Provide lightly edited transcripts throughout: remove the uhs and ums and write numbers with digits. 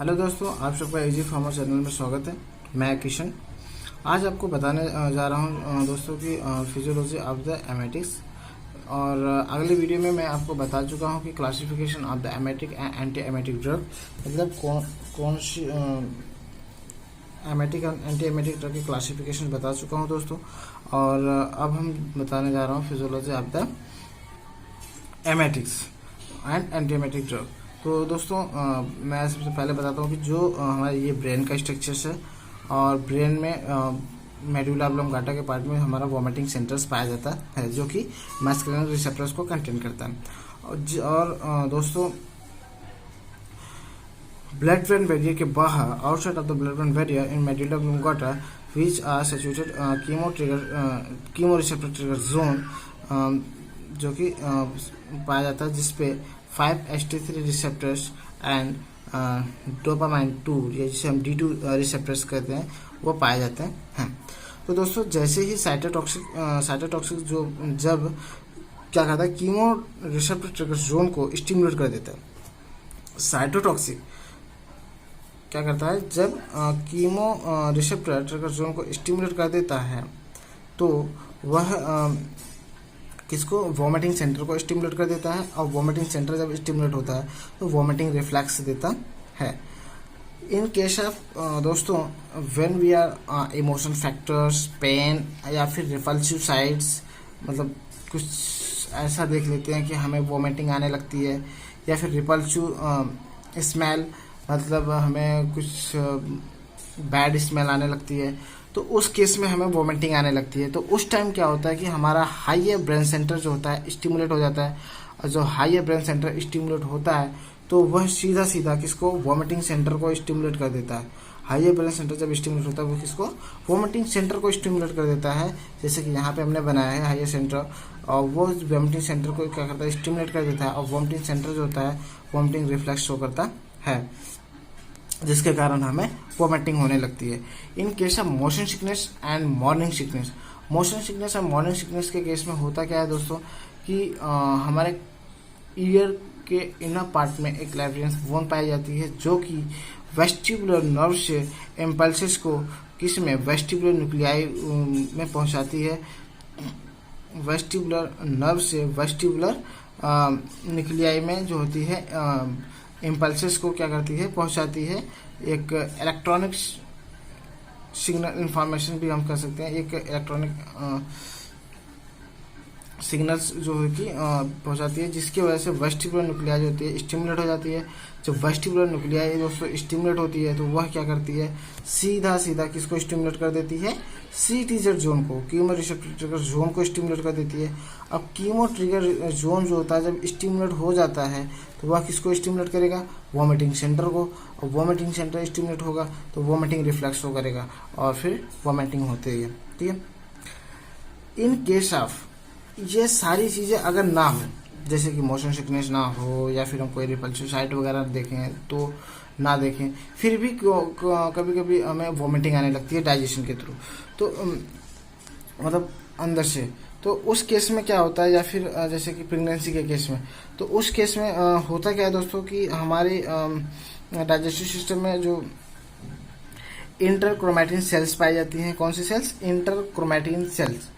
Hello दोस्तों, आप सबका इजी फार्मर चैनल में स्वागत है। मैं किशन आज आपको बताने जा रहा हूं दोस्तों की फिजियोलॉजी ऑफ द एमेटिक्स। और अगले वीडियो में मैं आपको बता चुका हूं कि classification of the emetic and anti emetic drug, मतलब कौन सी emetic and anti emetic drug की क्लासिफिकेशन बता चुका हूं दोस्तों। और अब हम बताने जा रहा हूँ physiology of the emetics and anti emetic drug. तो दोस्तों मैं सबसे पहले बताता हूँ कि जो हमारे ये ब्रेन का स्ट्रक्चर्स है, और ब्रेन में मेडुला ऑब्लोंगाटा के पार्ट में हमारा वॉमिटिंग सेंटर्स पाया जाता है, जो कि मैस्कुलिन रिसेप्टर्स को कंटेन करता है। और दोस्तों ब्लड ब्रेन बैरियर के बाहर, outside of the blood brain barrier in medulla oblongata which are situated chemo receptor trigger zone, जो कि पाया जाता है, जिसपे 5-HT3 रिसेप्टर्स एंड डोपामाइन 2 या जिसे हम D2 रिसेप्टर्स कहते हैं, वो पाए जाते हैं। तो दोस्तों जैसे ही साइटोटॉक्सिक जो जब क्या करता है, कीमो रिसेप्टर ट्रिगर जोन को स्टिमुलेट कर देता है। साइटोटॉक्सिक क्या करता है, जब कीमो रिसेप्टर ट्रिगर जोन को स्टिमुलेट कर देता है तो वह किसको, वॉमिटिंग सेंटर को स्टिमुलेट कर देता है। और वॉमिटिंग सेंटर जब स्टिमुलेट होता है तो वॉमिटिंग रिफ्लेक्स देता है। इन केस ऑफ दोस्तों when we are emotion factors, pain या फिर रिपल्सिव साइड्स, मतलब कुछ ऐसा देख लेते हैं कि हमें वॉमिटिंग आने लगती है, या फिर रिपल्सिव स्मेल, मतलब हमें कुछ बैड स्मेल आने लगती है, तो उस केस में हमें वॉमिटिंग आने लगती है। तो उस टाइम क्या होता है कि हमारा हाइयर ब्रेन सेंटर जो होता है स्टिमुलेट हो जाता है। और जो हाइयर ब्रेन सेंटर स्टिमुलेट होता है तो वह सीधा सीधा किसको, वॉमिटिंग सेंटर को स्टिमुलेट कर देता है। हाइयर ब्रेन सेंटर जब स्टिमुलेट होता है वो किसको, वॉमिटिंग सेंटर को स्टिमुलेट कर देता है। जैसे कि यहाँ पे हमने बनाया है हाइयर सेंटर, और वो वॉमिटिंग सेंटर को क्या करता है, स्टिमुलेट कर देता है। और वॉमिटिंग सेंटर जो होता है वॉमिटिंग रिफ्लेक्स शो करता है, जिसके कारण हमें वॉमिटिंग होने लगती है। In case of motion sickness and morning sickness, motion sickness और मॉर्निंग सिकनेस के केस में होता क्या है दोस्तों कि हमारे ईयर के इनर पार्ट में एक लैब्रियंस बोन पाई जाती है, जो कि वेस्टिबुलर नर्व से इम्पल्सेस को किस में, वेस्टिबुलर न्यूक्लियाई में पहुंचाती है। वेस्टिबुलर नर्व से वेस्टिबुलर न्यूक्लियाई में जो होती है इम्पल्सेस को क्या करती है, पहुंचाती है। एक इलेक्ट्रॉनिक सिग्नल इंफॉर्मेशन भी हम कह सकते हैं, एक इलेक्ट्रॉनिक सिग्नल्स जो है कि पहुंचाती है, जिसकी वजह से वेस्टिबुलर न्यूक्लियाई जो होती है स्टिमुलेट हो जाती है। जब वेस्टिबुलर न्यूक्लियाई दोस्तों स्टिमुलेट होती है तो वह क्या करती है, सीधा सीधा किसको स्टिमुलेट कर देती है, CTZ जोन को, कीमो रिसेप्टर ट्रिगर जोन को स्टिमुलेट कर देती है। अब कीमो ट्रिगर जोन जो होता है जब स्टिमुलेट हो जाता है तो वह किसको स्टिमुलेट करेगा, वॉमिटिंग सेंटर को। और वॉमिटिंग सेंटर स्टिमुलेट होगा तो वॉमिटिंग रिफ्लेक्स शो करेगा और फिर वॉमिटिंग होती है। ठीक है। इन केस ऑफ ये सारी चीज़ें अगर ना हो, जैसे कि मोशन सिकनेस ना हो, या फिर हम कोई रिपल्सिव साइट वगैरह देखें तो ना देखें, फिर भी कभी कभी हमें वॉमिटिंग आने लगती है डाइजेशन के थ्रू, तो मतलब अंदर से, तो उस केस में क्या होता है, या फिर जैसे कि प्रेगनेंसी के केस में, तो उस केस में होता क्या है दोस्तों कि हमारे डाइजेस्टिव सिस्टम में जो इंटरक्रोमैटिन सेल्स पाई जाती हैं, कौन सी सेल्स, इंटरक्रोमैटिन सेल्स,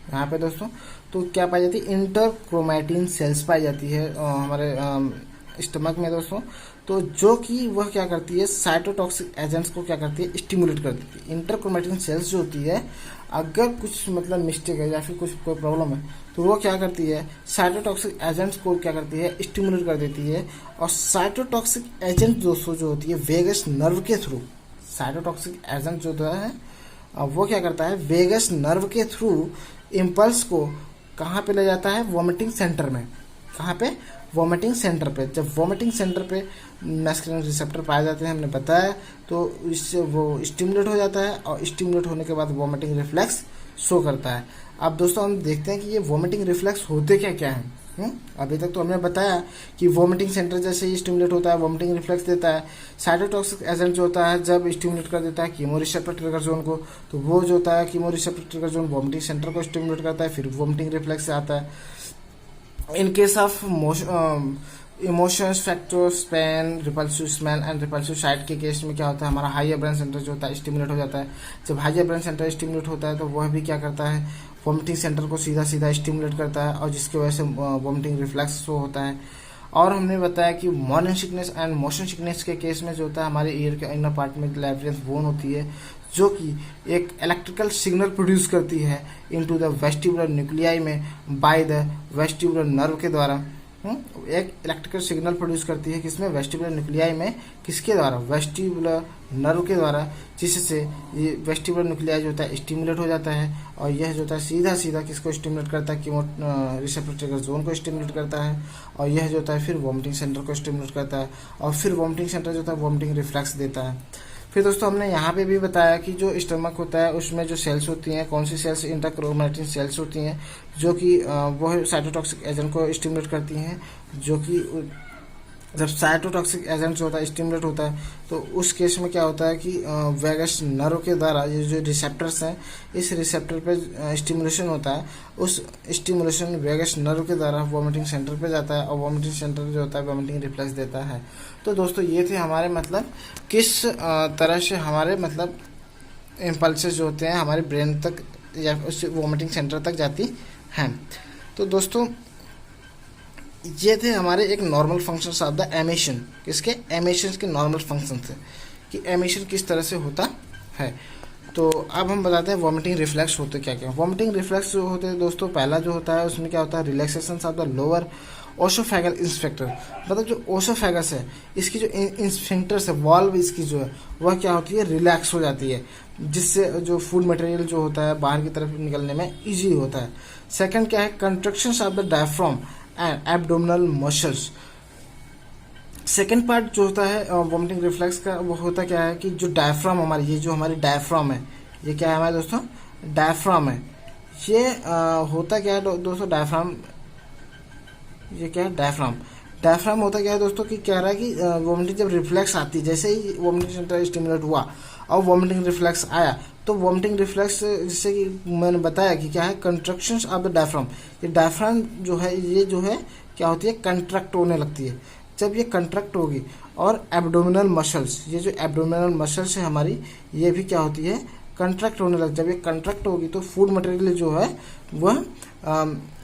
यहाँ पे दोस्तों तो क्या पाई जाती है, इंटरक्रोमैटिन सेल्स पाई जाती है हमारे स्टमक में दोस्तों। तो जो कि वह क्या करती है, साइटोटॉक्सिक एजेंट्स को क्या करती है, स्टिमुलेट कर देती है। इंटरक्रोमैटिन सेल्स जो होती है, अगर कुछ मतलब मिस्टेक है या फिर कुछ कोई प्रॉब्लम है तो वो क्या करती है, साइटोटॉक्सिक एजेंट्स को क्या करती है, स्टिमुलेट कर देती है। और साइटोटॉक्सिक एजेंट दोस्तों जो होती है वेगस नर्व के थ्रू, साइटोटॉक्सिक एजेंट जो होता है वो क्या करता है, वेगस नर्व के थ्रू इम्पल्स को कहाँ पे ले जाता है, वॉमिटिंग सेंटर में। कहाँ पे, वॉमिटिंग सेंटर पे। जब वॉमिटिंग सेंटर पे मैस्कुलिन रिसेप्टर पाए जाते हैं, हमने बताया, तो इससे वो स्टिमुलेट हो जाता है, और स्टिमुलेट होने के बाद वॉमिटिंग रिफ्लेक्स शो करता है। अब दोस्तों हम देखते हैं कि ये वॉमिटिंग रिफ्लेक्स होते क्या क्या हैं। अभी तक तो हमने बताया कि वॉमिटिंग सेंटर जैसे ही स्टिमुलेट होता है वॉमिटिंग रिफ्लेक्स देता है। साइटोटॉक्सिक एजेंट जो होता है जब स्टिमुलेट कर देता है कीमो रिसेप्टर ट्रिगर जोन को, तो वो जो होता है chemo receptor trigger zone vomiting centre को स्टिमुलेट करता है, फिर वॉमिटिंग रिफ्लेक्स से आता है। In case of emotions, factors, pain, repulsive smell and repulsive sight के केस में क्या होता है, हमारा हाइयर ब्रेन सेंटर जो होता है स्टिमुलेट हो जाता है। जब हाइयर ब्रेन सेंटर स्टिमुलेट होता है तो वह भी क्या करता है, वॉमिटिंग सेंटर को सीधा सीधा स्टिमुलेट करता है, और जिसकी वजह से वॉमिटिंग रिफ्लेक्स शो होता है। और हमने बताया कि morning sickness and motion sickness के केस में जो होता है, हमारे ईयर के इनर पार्ट में लैब्रियंथ बोन होती है, जो कि एक इलेक्ट्रिकल सिग्नल प्रोड्यूस करती है इनटू द वेस्टिबुलर न्यूक्लियाई में बाय द वेस्टिबुलर नर्व के द्वारा। एक इलेक्ट्रिकल सिग्नल प्रोड्यूस करती है किसमें, वेस्टिबुलर न्यूक्लियाई में, किसके द्वारा, वेस्टिबुलर नर्व के द्वारा, जिससे ये वेस्टिबुलर न्यूक्लियाई जो होता है स्टिमुलेट हो जाता है, और यह जो होता है सीधा सीधा किसको स्टिमुलेट करता है, कीमो रिसेप्टर ट्रिगर जोन को स्टिमुलेट करता है, और यह जो होता है फिर वॉमिटिंग सेंटर को स्टिमुलेट करता है, और फिर वॉमिटिंग सेंटर जो होता है वॉमिटिंग रिफ्लेक्स देता है। फिर दोस्तों हमने यहाँ पे भी बताया कि जो स्टमक होता है उसमें जो सेल्स होती हैं, कौन सी सेल्स, इंट्राक्रोमैटिन सेल्स होती हैं, जो कि वह साइटोटॉक्सिक एजेंट को स्टिमुलेट करती हैं, जो कि जब साइटोटॉक्सिक एजेंट जो होता है स्टिमुलेट होता है तो उस केस में क्या होता है कि वैगस नर्व के द्वारा ये जो रिसेप्टर्स हैं, इस रिसेप्टर पे स्टिमुलेशन होता है, उस स्टिमुलेशन वैगस नर्व के द्वारा वॉमिटिंग सेंटर पे जाता है, और वॉमिटिंग सेंटर जो होता है वॉमिटिंग रिफ्लेक्स देता है। तो दोस्तों ये थे हमारे मतलब किस तरह से हमारे मतलब इम्पल्सेस जो होते हैं हमारे ब्रेन तक या उस वॉमिटिंग सेंटर तक जाती हैं। तो दोस्तों ये थे हमारे एक normal functions of the emission, किसके, एमिशंस के नॉर्मल फंक्शंस है कि एमिशन किस तरह से होता है। तो अब हम बताते हैं वॉमिटिंग रिफ्लेक्स होते क्या क्या। वॉमिटिंग रिफ्लेक्स जो होते हैं दोस्तों, पहला जो होता है उसमें क्या होता है, relaxation of the lower oesophageal sphincter, मतलब जो ओसोफेगस है इसकी जो इंस्फिंक्टर्स है, वॉल्व इसकी जो है वह क्या होती है, रिलैक्स हो जाती है, जिससे जो फूड मटेरियल जो होता है बाहर की तरफ निकलने में इजी होता है। सेकंड क्या है, contractions of the diaphragm and abdominal muscles. Second part जो होता है वॉमिटिंग रिफ्लेक्स का, वो होता क्या है कि जो डायफ्राम हमारी, ये जो हमारी डायफ्राम है, ये क्या है हमारे दोस्तों, डायफ्राम है। ये होता क्या है दोस्तों, डायफ्राम, ये क्या है, डायफ्राम। डायफ्राम होता क्या है दोस्तों कि कह रहा है कि वॉमिटिंग जब रिफ्लेक्स आती, जैसे ही वॉमिटिंग सेंटर स्टिमुलेट हुआ और वॉमिटिंग रिफ्लेक्स आया, तो वॉमिटिंग रिफ्लेक्स जैसे कि मैंने बताया कि क्या है, कंट्रक्शंस ऑफ द डायफ्राम। ये डायफ्राम जो है, ये जो है क्या होती है, कंट्रैक्ट होने लगती है। जब ये कंट्रैक्ट होगी, और एब्डोमिनल मसल्स, ये जो एब्डोमिनल मसल्स है हमारी, ये भी क्या होती है, कंट्रैक्ट होने लग। जब ये कंट्रैक्ट होगी तो फूड मटेरियल जो है वह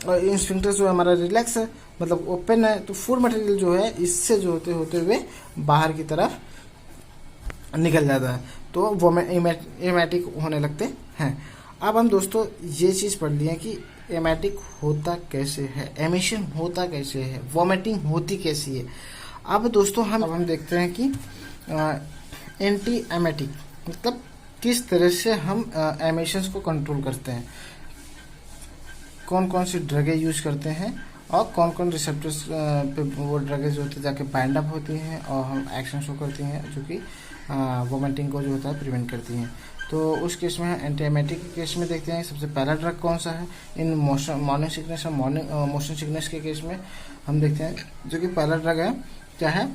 इंस्फिंक्टर जो है हमारा रिलैक्स है, मतलब ओपन है, तो फूड मटेरियल जो है इससे जो होते हुए बाहर की तरफ निकल जाता है, तो वो एमेटिक होने लगते हैं। अब हम दोस्तों ये चीज़ पढ़ लिए कि एमेटिक होता कैसे है, एमिशन होता कैसे है, वॉमिटिंग होती कैसी है। अब दोस्तों हम देखते हैं कि एंटी एमेटिक मतलब किस तरह से हम एमिशंस को कंट्रोल करते हैं, कौन कौन सी ड्रगें यूज करते हैं, और कौन कौन रिसेप्टर्स पे वो ड्रगें जो होती है जाके बाइंड अप होती हैं और हम एक्शन शो करती हैं, जो कि वोमिटिंग को जो होता है प्रिवेंट करती हैं। तो उस केस में एंटी एमेटिक के केस में देखते हैं सबसे पहला ड्रग कौन सा है। इन मॉर्निंग सिकनेस और मोशन सिकनेस के केस में हम देखते हैं जो कि पहला ड्रग है क्या है,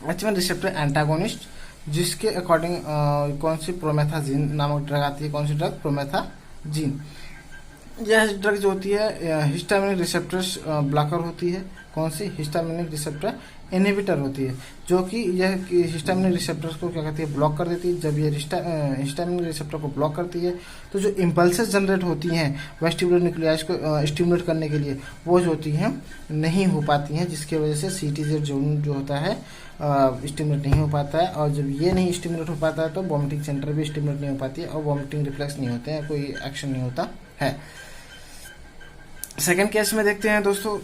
H1 रिसेप्टर एंटागोनिस्ट, जिसके अकॉर्डिंग कौन सी प्रोमेथाजीन नामक ड्रग आती है, कौन सी ड्रग, प्रोमेथाजीन। यह ड्रग जो होती है हिस्टामिनिक रिसेप्टर्स ब्लॉकर होती है, कौन सी, हिस्टामिनिक रिसेप्टर इनहिबिटर होती है, जो कि यह हिस्टामिनिक रिसेप्टर्स को क्या करती है, ब्लॉक कर देती है। जब ये हिस्टामिनिक रिसेप्टर को ब्लॉक करती है तो जो इम्पल्सेस जनरेट होती हैं वेस्टिबुलर न्यूक्लियस को स्टिमुलेट करने के लिए, वो जो होती हैं नहीं हो पाती हैं, जिसकी वजह से सीटीजेड जोन जो होता है स्टिमुलेट नहीं हो पाता है, और जब ये नहीं स्टिमुलेट हो पाता है तो वॉमिटिंग सेंटर भी स्टिमुलेट नहीं हो पाती है और वॉमिटिंग रिफ्लेक्स नहीं होते हैं, कोई एक्शन नहीं होता है। सेकेंड केस में देखते हैं दोस्तों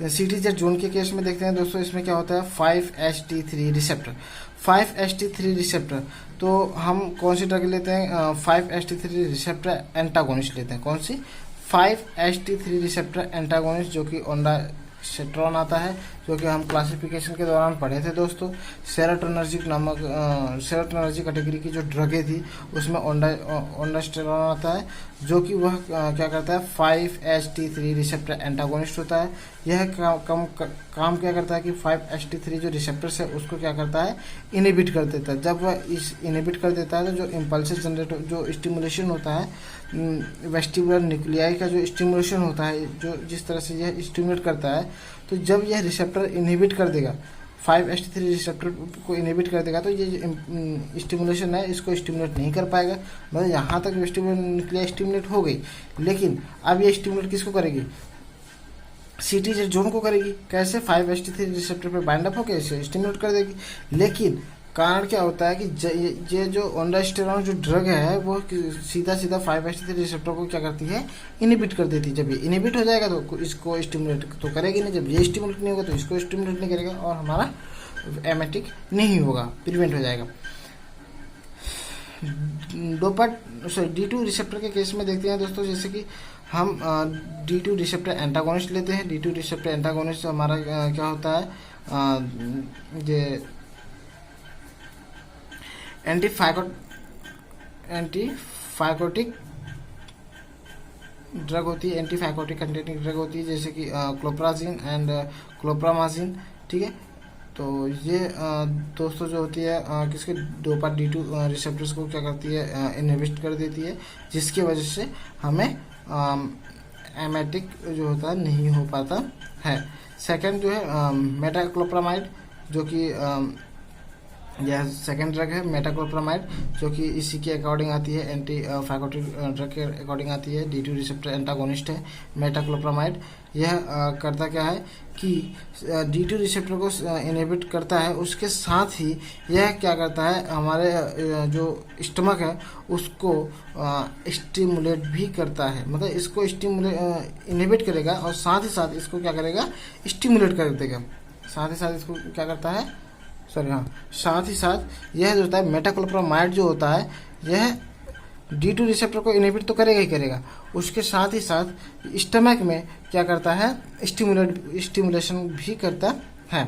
सीटीजेड जोन के केस में देखते हैं दोस्तों, इसमें क्या होता है 5-HT3 रिसेप्टर। 5-HT3 रिसेप्टर, तो हम कौन सी ड्रग लेते हैं, 5-HT3 रिसेप्टर एंटागोनिस्ट लेते हैं। कौन सी, 5-HT3 रिसेप्टर एंटागोनिस्ट, जो कि ओंडास्टेरोन आता है, जो कि हम क्लासिफिकेशन के दौरान पढ़े थे दोस्तों। सेरोटोनर्जिक नामक सेरोटोनर्जिक कैटेगरी की जो ड्रगें थी उसमें ओंडास्टेरोन आता है, जो कि वह क्या करता है 5-HT3 रिसेप्टर एंटागोनिस्ट होता है। यह काम क्या करता है कि 5-HT3 जो रिसेप्टर्स है उसको क्या करता है, इनहिबिट कर देता है। जब वह इस इनहिबिट कर देता है तो जो इम्पल्सेस जनरेट, जो स्टिमुलेशन होता है वेस्टिबुलर न्यूक्लियाई का जो स्टिमुलेशन होता है, जो जिस तरह से यह स्टिमुलेट करता है, तो जब यह रिसेप्टर इनहिबिट कर देगा 5-HT3 रिसेप्टर को इनहिबिट कर देगा, तो ये स्टिमुलेशन है इसको स्टिमुलेट नहीं कर पाएगा। मतलब यहाँ तक न्यूक्लिया स्टिमुलेट हो गई, लेकिन अब ये स्टिमुलेट किसको करेगी? सीटीजे जोन को करेगी। कैसे? 5-HT3 रिसेप्टर पे बाइंड अप होकर इसे स्टिमुलेट कर देगी। लेकिन कारण क्या होता है कि ये जो ओंडास्टेरॉन जो ड्रग है वो सीधा 5-HT3 रिसेप्टर को क्या करती है? इनहिबिट कर देती है। जब ये इनहिबिट हो जाएगा तो इसको स्टिमुलेट तो करेगी नहीं, जब ये स्टिमुलेट नहीं होगा तो इसको स्टिमुलेट नहीं करेगा और हमारा एमेटिक नहीं होगा, प्रिवेंट हो जाएगा। D2 रिसेप्टर के केस में देखते हैं दोस्तों, जैसे कि हम D2 रिसेप्टर एंटागोनिस्ट लेते हैं। D2 रिसेप्टर एंटागोनिस्ट हमारा क्या होता है? ये एंटीफाइकोटिक ड्रग होती है, एंटीफाइकोटिक कंटेनिंग ड्रग होती है, जैसे कि क्लोप्राजिन एंड क्लोप्रामाजिन। ठीक है, तो ये दोस्तों जो होती है किसके डोपा D2 रिसेप्टर्स को क्या करती है? इनहिबिट कर देती है, जिसकी वजह से हमें एमेटिक जो होता है नहीं हो पाता है। सेकंड जो है मेटाक्लोप्रामाइड, जो कि यह सेकेंड ड्रग है मेटाक्लोप्रामाइड, जो कि इसी के अकॉर्डिंग आती है, एंटी फाइकोटिक ड्रग के अकॉर्डिंग आती है। D2 रिसेप्टर एंटागोनिस्ट है मेटाक्लोप्रामाइड। यह करता क्या है कि D2 रिसेप्टर को इनहिबिट करता है, उसके साथ ही यह क्या करता है? हमारे जो स्टमक है उसको स्टिमुलेट भी करता है। मतलब इसको इनहिबिट करेगा और साथ ही साथ इसको क्या करेगा? स्टिमुलेट कर देगा। साथ ही साथ इसको क्या करता है? साथ ही साथ यह जो होता है मेटाक्लोप्रामाइड जो होता है, यह D2 रिसेप्टर को इनहिबिट तो करेगा ही करेगा, उसके साथ ही साथ स्टमक में क्या करता है? स्टिमुलेशन भी करता है।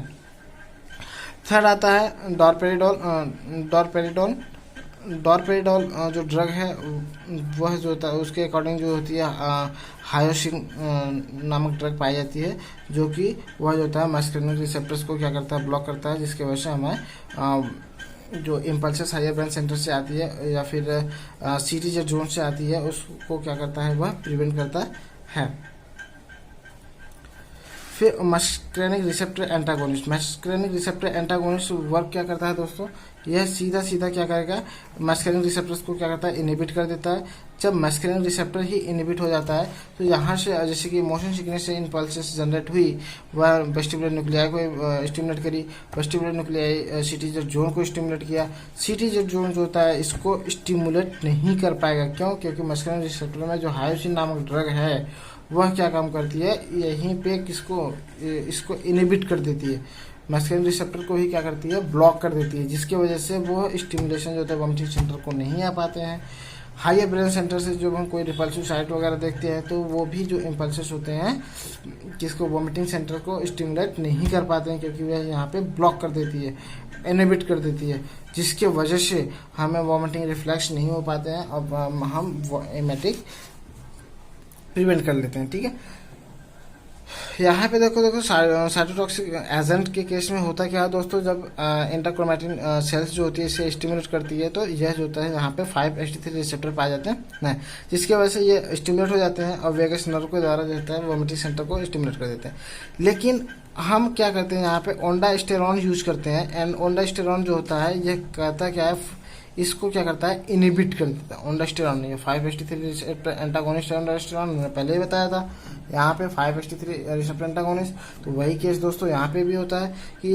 थर्ड आता है डॉरपेरिडोल जो ड्रग है वह जो होता है उसके अकॉर्डिंग जो होती है हायोसिन नामक ड्रग पाई जाती है, जो कि वह जो होता है मस्कुलिन रिसेप्टर्स को क्या करता है? ब्लॉक करता है, जिसकी वजह से हमें जो इम्पल्सेस हायर ब्रेन सेंटर से आती है या फिर सीटीजे जोन से आती है उसको क्या करता है? वह प्रिवेंट करता है। फिर muscarinic receptor antagonist. Muscarinic receptor antagonist work क्या करता है दोस्तों? यह सीधा क्या करेगा? मस्कुलिन रिसेप्टर्स को क्या करता है? इनहिबिट कर देता है। जब मस्कुलिन रिसेप्टर ही इनहिबिट हो जाता है तो यहाँ से जैसे कि मोशन सिकनेस से इम्पल्सेस जनरेट हुई, वह वेस्टिबुलर न्यूक्लियाई को स्टिमुलेट करी, वेस्टिबुलर न्यूक्लियाई सीटीजे जोन को स्टिमुलेट किया। सीटीजे जोन जो होता है इसको स्टिमुलेट नहीं कर पाएगा। क्यों? क्योंकि मस्कुलिन रिसेप्टर में जो हायोसिन नामक ड्रग है वह क्या काम करती है? यहीं पे इसको इनहिबिट कर देती है, मस्कुलिन रिसेप्टर को ही क्या करती है? ब्लॉक कर देती है, जिसकी वजह से वो स्टिमुलेशन जो होता है वोमिटिंग सेंटर को नहीं आ पाते हैं। हायर ब्रेन सेंटर से जब हम कोई रिपल्सिव साइट वगैरह देखते हैं तो वो भी जो इम्पल्सेस होते हैं किसको? वोमिटिंग सेंटर को स्टिमुलेट नहीं कर पाते हैं, क्योंकि वह यहाँ पे ब्लॉक कर देती है, इनहिबिट कर देती है, जिसके वजह से हमें वोमिटिंग रिफ्लेक्स नहीं हो पाते हैं और हम एमेटिक प्रिवेंट कर लेते हैं। ठीक है, यहाँ पे देखो साइटोटॉक्सिक एजेंट के केस में होता क्या है दोस्तों? जब इंटरक्रोमैटिन सेल्स जो होती है इसे स्टिमुलेट करती है तो यह जो होता है यहाँ पे 5-HT3 रिसेप्टर पाए जाते हैं ना, जिसकी वजह से ये स्टिमुलेट हो जाते हैं और वेगस नर्व के द्वारा जो होता है वोमिटिंग सेंटर को स्टिमुलेट कर देते हैं। लेकिन हम क्या करते हैं? यहाँ पे ओंडास्टेरॉन यूज करते हैं, एंड ओंडास्टेरॉन जो होता है यह कहता क्या है? इसको क्या करता है? इनहिबिट कर देता है। ओंडास्टेरॉन नहीं, 5-HT3 रिसेप्टर एंटागोनिस्ट ओंडास्टेरॉन मैंने पहले ही बताया था। यहाँ पे 5-HT3 रिसेप्टर एंटागोनिस्ट, तो वही केस दोस्तों यहाँ पे भी होता है कि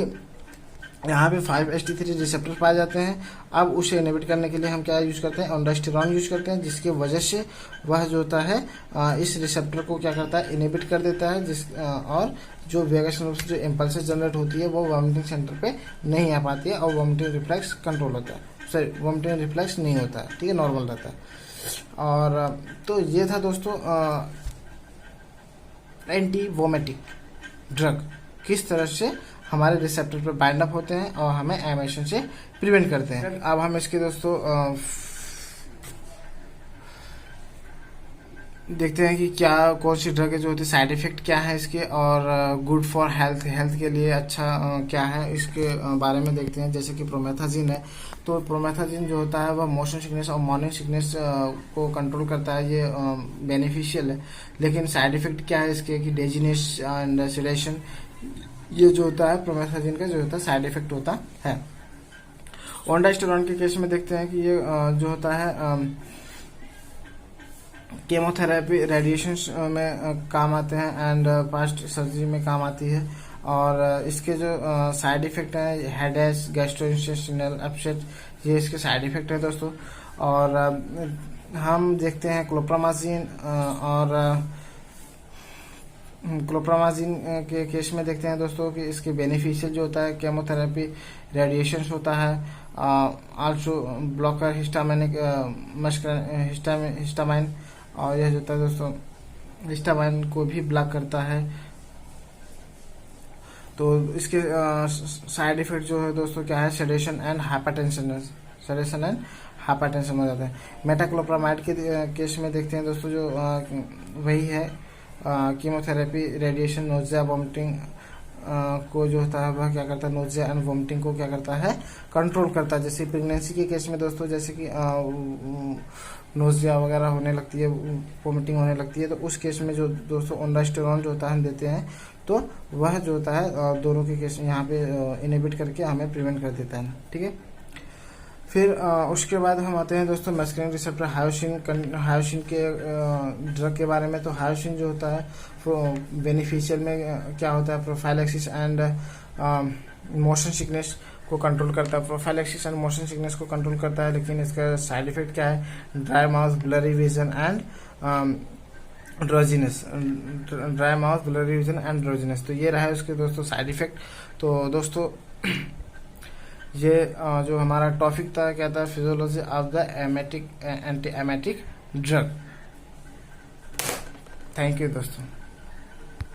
यहाँ पे 5-HT3 रिसेप्टर पाए जाते हैं। अब उसे इनहिबिट करने के लिए हम क्या यूज करते हैं? ओंडास्टेरॉन यूज करते हैं, जिसकी वजह से वह जो होता है इस रिसेप्टर को क्या करता है? इनहिबिट कर देता है, और जो वेगस नर्व से जो इम्पल्सेस जनरेट होती है वो वोमिटिंग सेंटर पे नहीं आ पाती है और वोमिटिंग रिफ्लेक्स कंट्रोल होता है। सॉरी, वोमिटिंग रिफ्लेक्स नहीं होता है। ठीक है, नॉर्मल रहता है। और तो ये था दोस्तों एंटी वोमेटिक ड्रग किस तरह से हमारे रिसेप्टर पर बाइंड अप होते हैं और हमें एमेशन से प्रिवेंट करते हैं। अब हम इसके दोस्तों देखते हैं कि क्या कौन सी ड्रग है जो होती है, साइड इफेक्ट क्या है इसके, और गुड फॉर हेल्थ के लिए अच्छा क्या है, इसके बारे में देखते हैं। जैसे कि प्रोमेथाजिन है, तो प्रोमेथाजिन जो होता है वह मोशन सिकनेस और मॉर्निंग सिकनेस को कंट्रोल करता है, ये बेनिफिशियल है। लेकिन साइड इफेक्ट क्या है इसके कि डेजीनेस एंड सेडेशन, ये जो होता है प्रोमेथाजीन का जो होता है साइड इफेक्ट होता है। ओंडास्टेरॉन के केस में देखते हैं कि ये जो होता है केमोथेरेपी रेडिएशन में काम आते हैं एंड पास्ट सर्जरी में काम आती है। और इसके जो साइड इफेक्ट हैं हेडेक, गैस्ट्रोइंटेस्टाइनल अपसेट, ये इसके साइड इफेक्ट है दोस्तों। और हम देखते हैं क्लोप्रामाजीन और क्लोप्रामाजीन के केस में देखते हैं दोस्तों कि इसके बेनिफिशियल जो होता है केमोथेरेपी रेडिएशन होता है, आल्सो ब्लॉकर हिस्टामिनिक हिस्टामाइन, और यह जो होता है दोस्तों हिस्टामाइन को भी ब्लॉक करता है। तो इसके साइड इफेक्ट जो है दोस्तों क्या है, sedation and hypertension, sedation and hypertension हो जाता है। मेटाक्लोप्रामाइड के केस में देखते हैं दोस्तों जो वही है कीमोथेरेपी रेडिएशन नोजिया वोमिटिंग को जो होता है वह क्या करता है, नोजिया एंड वोमिटिंग को क्या करता है, कंट्रोल करता है। जैसे प्रेगनेंसी के केस में दोस्तों जैसे कि नोजिया वगैरह होने लगती है, वोमिटिंग होने लगती है, तो उस केस में जो दोस्तों ओंडास्टेरॉन जो होता है हम देते हैं, तो वह जो होता है दोनों के केस यहाँ पे इनहिबिट करके हमें प्रिवेंट कर देता है। ठीक है, फिर उसके बाद हम आते हैं दोस्तों मस्कुलिन रिसेप्टर हायोसिन के ड्रग के बारे में। तो हायोसिन जो होता है बेनिफिशियल में क्या होता है, प्रोफाइलैक्सिस एंड मोशन सिकनेस को कंट्रोल करता है, प्रोफाइलैक्सिस एंड मोशन सिकनेस को कंट्रोल करता है। लेकिन इसका साइड इफेक्ट क्या है, dry mouth, blurry vision and ड्रोजिनेस, dry mouth, blurry vision and ड्रोजिनेस। तो ये रहा है उसके दोस्तों साइड इफेक्ट। तो दोस्तों ये जो हमारा टॉपिक था क्या था, physiology of the emetic anti emetic drug. Thank you दोस्तों।